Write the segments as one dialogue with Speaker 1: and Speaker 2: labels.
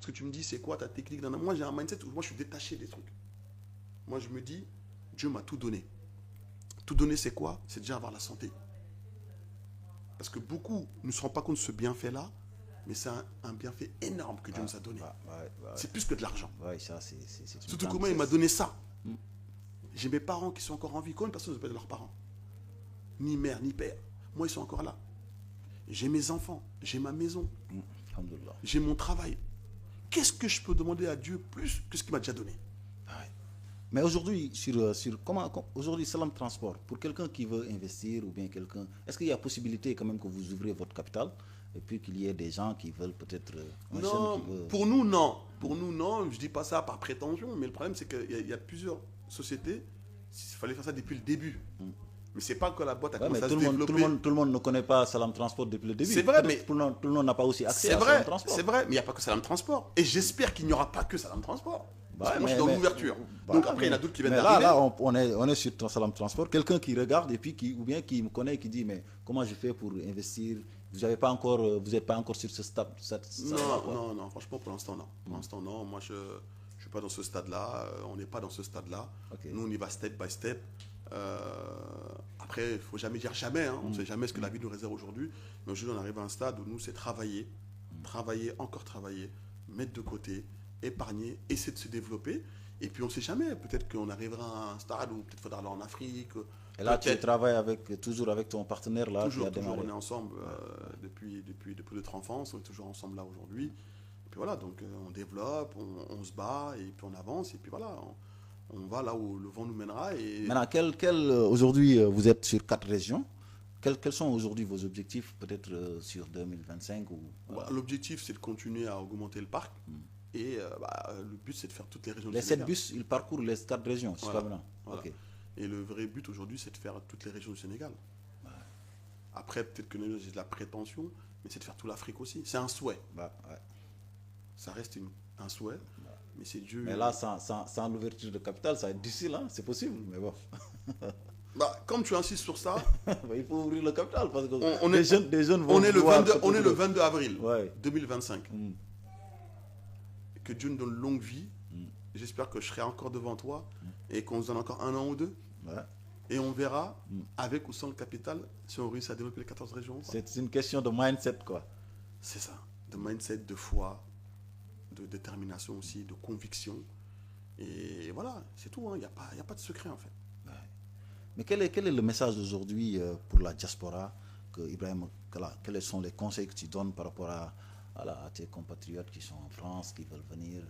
Speaker 1: que tu me dis, c'est quoi ta technique? Moi, j'ai un mindset où moi, je suis détaché des trucs. Moi, je me dis, Dieu m'a tout donné. Tout donner, c'est quoi? C'est déjà avoir la santé. Parce que beaucoup ne se rendent pas compte de ce bienfait-là, mais c'est un bienfait énorme que Dieu nous a donné. C'est plus que de l'argent. Surtout comment il m'a donné ça. J'ai mes parents qui sont encore en vie. Combien de personnes ne s'appellent leurs parents? Ni mère, ni père. Moi, ils sont encore là. J'ai mes enfants, j'ai ma maison, j'ai mon travail. Qu'est-ce que je peux demander à Dieu plus que ce qu'il m'a déjà donné?
Speaker 2: Mais aujourd'hui, aujourd'hui, Salam Transport, pour quelqu'un qui veut investir ou bien quelqu'un, est-ce qu'il y a possibilité quand même que vous ouvrez votre capital et puis qu'il y ait des gens qui veulent peut-être
Speaker 1: non, pour nous, non. Pour nous, non. Je dis pas ça par prétention, mais le problème, c'est qu'il y a plusieurs sociétés. Il fallait faire ça depuis le début. Mais c'est pas que la boîte a commencé à se développer.
Speaker 2: Tout le monde ne connaît pas Salam Transport depuis le début.
Speaker 1: C'est vrai, mais
Speaker 2: tout le monde n'a pas aussi accès à Salam Transport.
Speaker 1: C'est vrai, mais il n'y a pas que Salam Transport. Et j'espère qu'il n'y aura pas que Salam Transport. Parce que moi, je suis dans l'ouverture. Donc après, il y en a d'autres qui viennent d'arriver.
Speaker 2: Là, on est sur Salam Transport. Quelqu'un qui regarde et puis ou bien qui me connaît et qui dit, mais comment je fais pour investir? Vous n'êtes pas encore sur ce stade.
Speaker 1: Non, franchement, pour l'instant, non. Pour l'instant, non. Moi, je ne suis pas dans ce stade-là. On n'est pas dans ce stade-là. Okay. Nous, on y va step by step. Après, il ne faut jamais dire jamais. Hein. On ne sait jamais ce que la vie nous réserve aujourd'hui. Mais aujourd'hui, on arrive à un stade où nous, c'est travailler, encore travailler, mettre de côté, épargner, essayer de se développer. Et puis, on ne sait jamais. Peut-être qu'on arrivera à un stade où peut-être il faudra aller en Afrique.
Speaker 2: Et là, tu travailles toujours avec ton partenaire là,
Speaker 1: toujours, on est ensemble depuis notre enfance. On est toujours ensemble là aujourd'hui. Et puis voilà, donc on développe, on se bat, et puis on avance. Et puis voilà, on va là où le vent nous mènera. Et...
Speaker 2: Maintenant, aujourd'hui, vous êtes sur 4 régions. Quels sont aujourd'hui vos objectifs, peut-être sur 2025 ou...
Speaker 1: L'objectif, c'est de continuer à augmenter le parc. Et le but, c'est de faire toutes les régions
Speaker 2: du Sénégal. Les 7 bus, ils parcourent les 4 régions, c'est pas maintenant.
Speaker 1: Voilà. Okay. Et le vrai but aujourd'hui, c'est de faire toutes les régions du Sénégal. Ouais. Après, peut-être que j'ai de la prétention, mais c'est de faire toute l'Afrique aussi. C'est un souhait. Ça reste un souhait, mais c'est Dieu.
Speaker 2: Mais là, sans l'ouverture de capital, ça va être difficile, hein? C'est possible, mais bon.
Speaker 1: Comme tu insistes sur ça,
Speaker 2: il faut ouvrir le capital parce que
Speaker 1: des jeunes vont. On est le 22 avril 2025. Que Dieu nous donne longue vie. J'espère que je serai encore devant toi et qu'on se donne encore 1 an ou 2. Et on verra, avec ou sans le capital, si on réussit à développer les 14 régions.
Speaker 2: C'est une question de mindset, quoi.
Speaker 1: C'est ça. De mindset, de foi, de détermination aussi, de conviction. Et voilà, c'est tout. Il n'y a pas de secret, en fait.
Speaker 2: Mais quel est le message d'aujourd'hui pour la diaspora que Ibrahim, quels sont les conseils que tu donnes par rapport à tes compatriotes qui sont en France, qui veulent venir,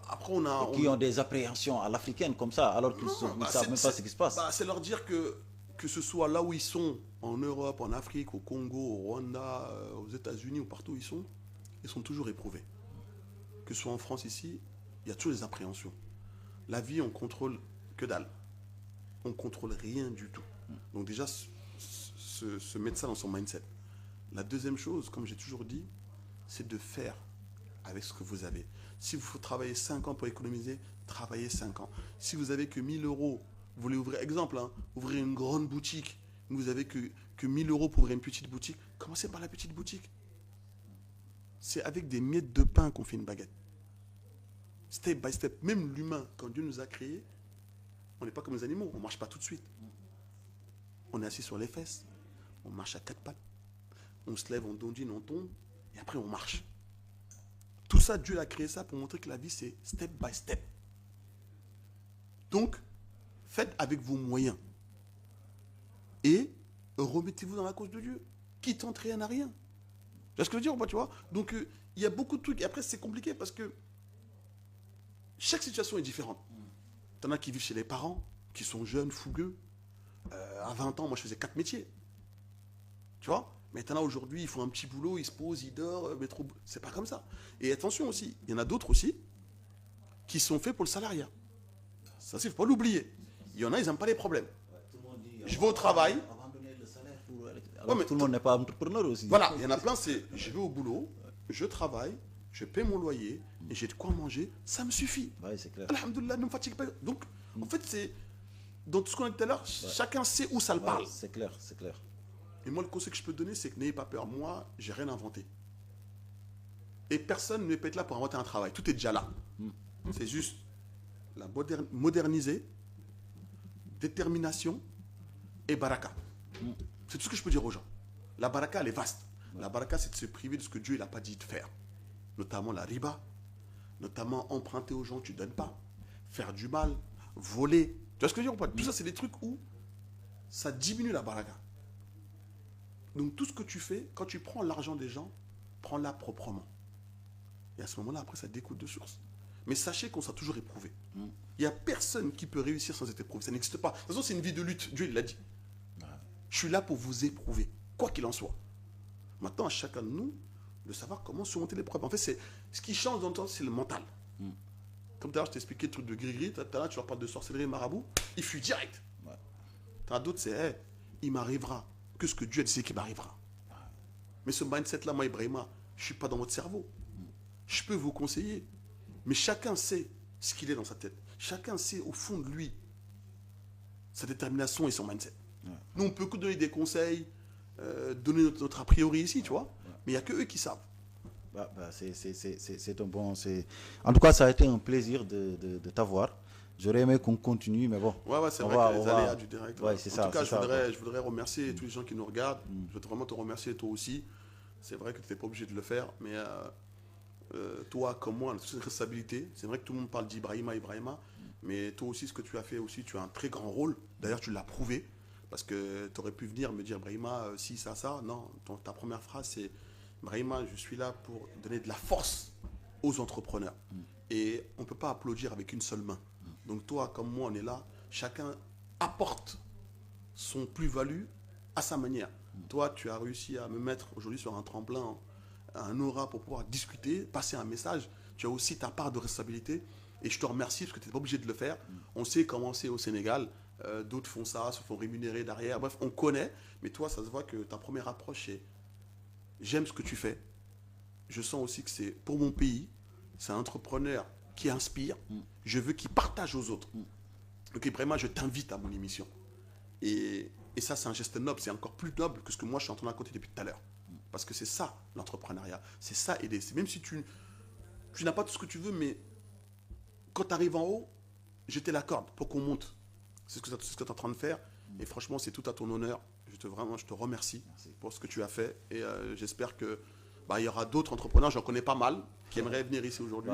Speaker 1: après
Speaker 2: qui ont des appréhensions à l'africaine comme ça, alors qu'ils ne savent même pas ce qui se passe.
Speaker 1: C'est leur dire que ce soit là où ils sont, en Europe, en Afrique, au Congo, au Rwanda, aux États-Unis, ou partout où ils sont toujours éprouvés. Que ce soit en France ici, il y a toujours des appréhensions. La vie, on contrôle que dalle. On contrôle rien du tout. Donc déjà, se mettre ça dans son mindset. La deuxième chose, comme j'ai toujours dit, c'est de faire avec ce que vous avez. Si vous faut travailler 5 ans pour économiser, travaillez 5 ans. Si vous avez que 1 000 euros, vous voulez ouvrir, exemple, ouvrir une grande boutique, vous avez que 1 000 euros pour ouvrir une petite boutique, commencez par la petite boutique. C'est avec des miettes de pain qu'on fait une baguette. Step by step. Même l'humain, quand Dieu nous a créés, on n'est pas comme les animaux, on ne marche pas tout de suite. On est assis sur les fesses, on marche à 4 pattes, on se lève, on dondine, on tombe, et après on marche. Tout ça, Dieu a créé ça pour montrer que la vie, c'est step by step. Donc, faites avec vos moyens. Et remettez-vous dans la cause de Dieu. Qui tente rien n'a rien. Tu vois ce que je veux dire ou pas, tu vois? Donc, il y a beaucoup de trucs. Et après, c'est compliqué parce que chaque situation est différente. T'en as qui vivent chez les parents, qui sont jeunes, fougueux. À 20 ans, moi, je faisais 4 métiers. Tu vois? Mais t'en as aujourd'hui, ils font un petit boulot, ils se posent, ils dorment, c'est pas comme ça. Et attention aussi, il y en a d'autres aussi qui sont faits pour le salariat. Ça, il ne faut pas l'oublier. Il y en a, ils n'aiment pas les problèmes. Je vais au travail.
Speaker 2: Mais tout le monde n'est pas entrepreneur aussi.
Speaker 1: Voilà, il y en a plein, c'est je vais au boulot, je travaille, je paie mon loyer et j'ai de quoi manger, ça me suffit.
Speaker 2: Oui, c'est clair.
Speaker 1: Alhamdoulilah, ne me fatigue pas. Donc, en fait, c'est dans tout ce qu'on a dit tout à l'heure, chacun sait où ça le parle.
Speaker 2: C'est clair, c'est clair.
Speaker 1: Et moi, le conseil que je peux te donner, c'est que n'ayez pas peur. Moi, j'ai rien inventé. Et personne ne peut être là pour inventer un travail. Tout est déjà là. C'est juste la moderniser, détermination et baraka. C'est tout ce que je peux dire aux gens. La baraka, elle est vaste. La baraka, c'est de se priver de ce que Dieu n'a pas dit de faire. Notamment la riba, notamment emprunter aux gens que tu ne donnes pas, faire du mal, voler. Tu vois ce que je veux dire ou pas? Tout ça, c'est des trucs où ça diminue la baraka. Donc tout ce que tu fais, quand tu prends l'argent des gens, prends-la proprement. Et à ce moment-là, après, ça découle de source. Mais sachez qu'on s'est toujours éprouvé. Il n'y a personne qui peut réussir sans être éprouvé. Ça n'existe pas. De toute façon, c'est une vie de lutte. Dieu, il l'a dit. Je suis là pour vous éprouver, quoi qu'il en soit. Maintenant, à chacun de nous, de savoir comment surmonter l'épreuve. En fait, ce qui change dans le temps, c'est le mental. Comme tout à l'heure, je t'ai expliqué le truc de gris-gris. Tout à l'heure, tu leur parles de sorcellerie, marabout. Il fuit direct. T'as d'autres, c'est, hey, il m'arrivera que ce que Dieu a dit qu'il m'arrivera. Mais ce mindset-là, moi, Ibrahima, je ne suis pas dans votre cerveau. Je peux vous conseiller. Mais chacun sait ce qu'il est dans sa tête. Chacun sait au fond de lui sa détermination et son mindset. Nous, on peut que donner des conseils, donner notre a priori ici, tu vois. Mais il n'y a que eux qui savent.
Speaker 2: C'est un bon... En tout cas, ça a été un plaisir de t'avoir. J'aurais aimé qu'on continue, mais bon.
Speaker 1: Ouais, c'est vrai que les aléas du direct.
Speaker 2: Ouais, c'est ça.
Speaker 1: En tout cas, je voudrais remercier tous les gens qui nous regardent. Je veux vraiment te remercier, toi aussi. C'est vrai que tu n'étais pas obligé de le faire, mais toi, comme moi, on a toute cette responsabilité. C'est vrai que tout le monde parle d'Ibrahima, mais toi aussi, ce que tu as fait aussi, tu as un très grand rôle. D'ailleurs, tu l'as prouvé, parce que tu aurais pu venir me dire, Ibrahima, si, ça. Non, ta première phrase, c'est, Ibrahima, je suis là pour donner de la force aux entrepreneurs. Et on ne peut pas applaudir avec une seule main. Donc toi, comme moi, on est là, chacun apporte son plus-value à sa manière. Toi, tu as réussi à me mettre aujourd'hui sur un tremplin, un aura pour pouvoir discuter, passer un message. Tu as aussi ta part de responsabilité et je te remercie parce que tu n'es pas obligé de le faire. On sait comment c'est au Sénégal. D'autres font ça, se font rémunérer derrière. Bref, on connaît, mais toi, ça se voit que ta première approche, c'est j'aime ce que tu fais. Je sens aussi que c'est pour mon pays, c'est un entrepreneur qui inspire. Je veux qu'il partage aux autres. Donc vraiment, je t'invite à mon émission. Et ça, c'est un geste noble. C'est encore plus noble que ce que moi, je suis en train de raconter depuis tout à l'heure. Parce que c'est ça, l'entrepreneuriat. C'est ça, aider. Même si tu n'as pas tout ce que tu veux, mais quand tu arrives en haut, je te l'accorde pour qu'on monte. C'est ce que tu es en train de faire. Et franchement, c'est tout à ton honneur. Je te remercie pour ce que tu as fait. Et j'espère que il y aura d'autres entrepreneurs, j'en connais pas mal, qui aimeraient venir ici aujourd'hui.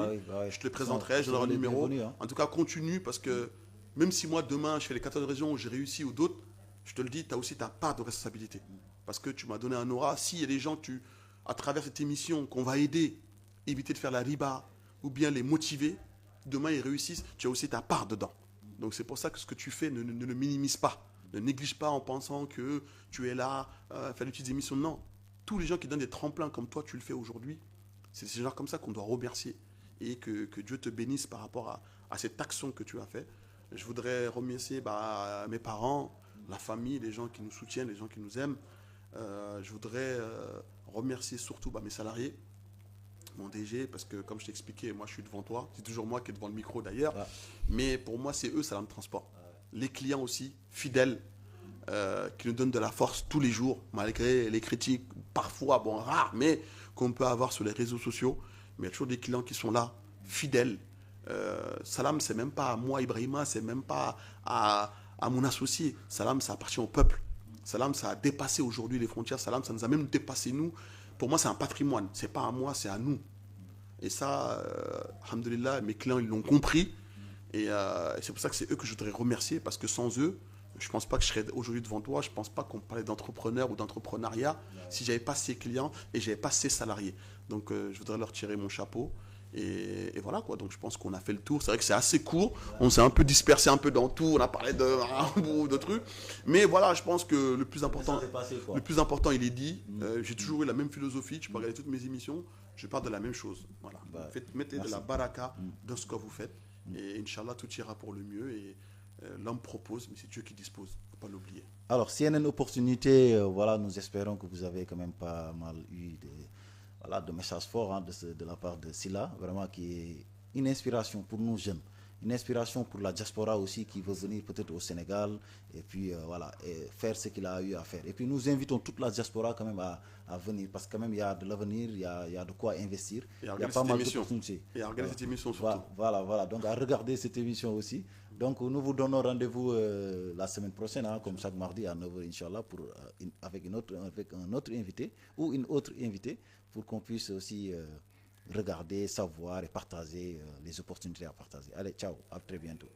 Speaker 1: Je te les présenterai, je donnerai un numéro. En tout cas, continue parce que même si moi, demain, je fais les 14 régions où j'ai réussi ou d'autres, je te le dis, tu as aussi ta part de responsabilité. Parce que tu m'as donné un aura. S'il y a des gens, à travers cette émission, qu'on va aider, éviter de faire la riba ou bien les motiver, demain, ils réussissent, tu as aussi ta part dedans. Donc c'est pour ça que ce que tu fais, ne le minimise pas. Ne néglige pas en pensant que tu es là, faire des petites émissions. Non. Tous les gens qui donnent des tremplins comme toi, tu le fais aujourd'hui, c'est ces gens comme ça qu'on doit remercier. Et que Dieu te bénisse par rapport à cette action que tu as fait. Je voudrais remercier mes parents, la famille, les gens qui nous soutiennent, les gens qui nous aiment. Je voudrais remercier surtout mes salariés, mon DG, parce que comme je t'ai expliqué, moi je suis devant toi. C'est toujours moi qui est devant le micro d'ailleurs. Mais pour moi, c'est eux, Salam Transport. Les clients aussi, fidèles, qui nous donnent de la force tous les jours, malgré les critiques, parfois, rares, mais qu'on peut avoir sur les réseaux sociaux. Mais il y a toujours des clients qui sont là, fidèles. Salam, c'est même pas à moi, Ibrahima, c'est même pas à mon associé. Salam, ça appartient au peuple. Salam, ça a dépassé aujourd'hui les frontières. Salam, ça nous a même dépassé nous. Pour moi, c'est un patrimoine. C'est pas à moi, c'est à nous. Et ça, alhamdoulilah, mes clients, ils l'ont compris. Et c'est pour ça que c'est eux que je voudrais remercier, parce que sans eux, je ne pense pas que je serais aujourd'hui devant toi. Je ne pense pas qu'on parlait d'entrepreneur ou d'entrepreneuriat si je n'avais pas ces clients et je n'avais pas ces salariés. Donc, je voudrais leur tirer mon chapeau. Et voilà quoi, donc je pense qu'on a fait le tour. C'est vrai que c'est assez court, on s'est un peu dispersé un peu dans tout, on a parlé de trucs. Mais voilà, je pense que le plus important il est dit. J'ai toujours eu la même philosophie, tu peux regarder toutes mes émissions, je parle de la même chose. Voilà. Mettez de la baraka dans ce que vous faites. Et Inch'Allah, tout ira pour le mieux. Et l'homme propose, mais c'est Dieu qui dispose. Il ne faut pas l'oublier.
Speaker 2: Alors, s'il y a une opportunité, nous espérons que vous avez quand même pas mal eu de messages forts de la part de Sila, vraiment qui est une inspiration pour nous jeunes. une inspiration pour la diaspora aussi qui veut venir peut-être au Sénégal et puis voilà, et faire ce qu'il a eu à faire. Et puis nous invitons toute la diaspora quand même à venir parce que quand même il y a de l'avenir, il y a de quoi investir.
Speaker 1: Et à
Speaker 2: Il y a
Speaker 1: regarder
Speaker 2: pas
Speaker 1: cette
Speaker 2: mal
Speaker 1: émission.
Speaker 2: d'opportunités.
Speaker 1: Et à regarder cette émission surtout.
Speaker 2: Voilà. Donc à regarder cette émission aussi. Donc nous vous donnons rendez-vous la semaine prochaine, hein, comme chaque mardi à 9h, Inch'Allah, avec un autre invité ou une autre invitée pour qu'on puisse aussi regarder, savoir et partager les opportunités à partager. Allez, ciao, à très bientôt.